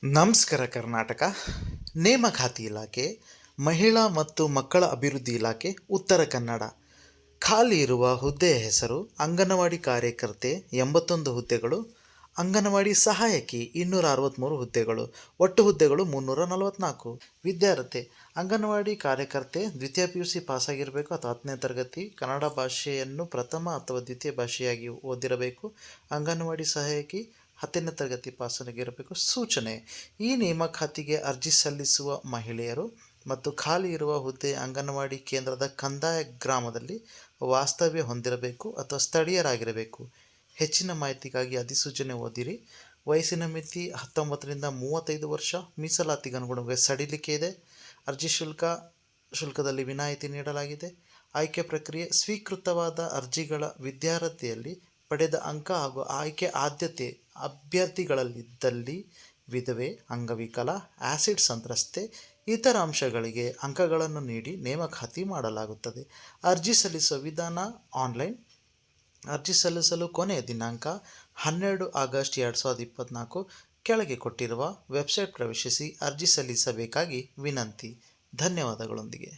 ನಮಸ್ಕಾರ ಕರ್ನಾಟಕ. ನೇಮಕಾತಿ ಇಲಾಖೆ, ಮಹಿಳಾ ಮತ್ತು ಮಕ್ಕಳ ಅಭಿವೃದ್ಧಿ ಇಲಾಖೆ, ಉತ್ತರ ಕನ್ನಡ. ಖಾಲಿ ಇರುವ ಹುದ್ದೆಯ ಹೆಸರು: ಅಂಗನವಾಡಿ ಕಾರ್ಯಕರ್ತೆ 81 ಹುದ್ದೆಗಳು, ಅಂಗನವಾಡಿ ಸಹಾಯಕಿ 263 ಹುದ್ದೆಗಳು. ಒಟ್ಟು ಹುದ್ದೆಗಳು 344. ವಿದ್ಯಾರ್ಹತೆ: ಅಂಗನವಾಡಿ ಕಾರ್ಯಕರ್ತೆ ದ್ವಿತೀಯ PUC ಪಾಸಾಗಿರಬೇಕು ಅಥವಾ 10ನೇ ತರಗತಿ ಕನ್ನಡ ಭಾಷೆಯನ್ನು ಪ್ರಥಮ ಅಥವಾ ದ್ವಿತೀಯ ಭಾಷೆಯಾಗಿ ಓದಿರಬೇಕು. ಅಂಗನವಾಡಿ ಸಹಾಯಕಿ 10ನೇ ತರಗತಿ ಪಾಸಾಗಿರಬೇಕು. ಸೂಚನೆ: ಈ ನೇಮಕಾತಿಗೆ ಅರ್ಜಿ ಸಲ್ಲಿಸುವ ಮಹಿಳೆಯರು ಮತ್ತು ಖಾಲಿ ಇರುವ ಹುದ್ದೆ ಅಂಗನವಾಡಿ ಕೇಂದ್ರದ ಕಂದಾಯ ಗ್ರಾಮದಲ್ಲಿ ವಾಸ್ತವ್ಯ ಹೊಂದಿರಬೇಕು ಅಥವಾ ಸ್ಥಳೀಯರಾಗಿರಬೇಕು. ಹೆಚ್ಚಿನ ಮಾಹಿತಿಗಾಗಿ ಅಧಿಸೂಚನೆ ಓದಿರಿ. ವಯಸ್ಸಿನ ಮಿತಿ 19 ರಿಂದ 35 ವರ್ಷ. ಮೀಸಲಾತಿಗೆ ಅನುಗುಣವಾಗಿ ಸಡಿಲಿಕೆ ಇದೆ. ಅರ್ಜಿ ಶುಲ್ಕದಲ್ಲಿ ವಿನಾಯಿತಿ ನೀಡಲಾಗಿದೆ. ಆಯ್ಕೆ ಪ್ರಕ್ರಿಯೆ: ಸ್ವೀಕೃತವಾದ ಅರ್ಜಿಗಳ ವಿದ್ಯಾರ್ಹತೆಯಲ್ಲಿ ಪಡೆದ ಅಂಕ ಹಾಗೂ ಆಯ್ಕೆ ಆದ್ಯತೆ ಅಭ್ಯರ್ಥಿಗಳಲ್ಲಿದ್ದಲ್ಲಿ ವಿಧವೆ, ಅಂಗವಿಕಲ, ಆಸಿಡ್ ಸಂತ್ರಸ್ತೆ ಇತರ ಅಂಶಗಳಿಗೆ ಅಂಕಗಳನ್ನು ನೀಡಿ ನೇಮಕಾತಿ ಮಾಡಲಾಗುತ್ತದೆ. ಅರ್ಜಿ ಸಲ್ಲಿಸುವ ವಿಧಾನ: ಆನ್ಲೈನ್. ಅರ್ಜಿ ಸಲ್ಲಿಸಲು ಕೊನೆಯ ದಿನಾಂಕ 12 ಆಗಸ್ಟ್ 2024. ಕೆಳಗೆ ಕೊಟ್ಟಿರುವ ವೆಬ್ಸೈಟ್ ಪ್ರವೇಶಿಸಿ ಅರ್ಜಿ ಸಲ್ಲಿಸಬೇಕಾಗಿ ವಿನಂತಿ. ಧನ್ಯವಾದಗಳೊಂದಿಗೆ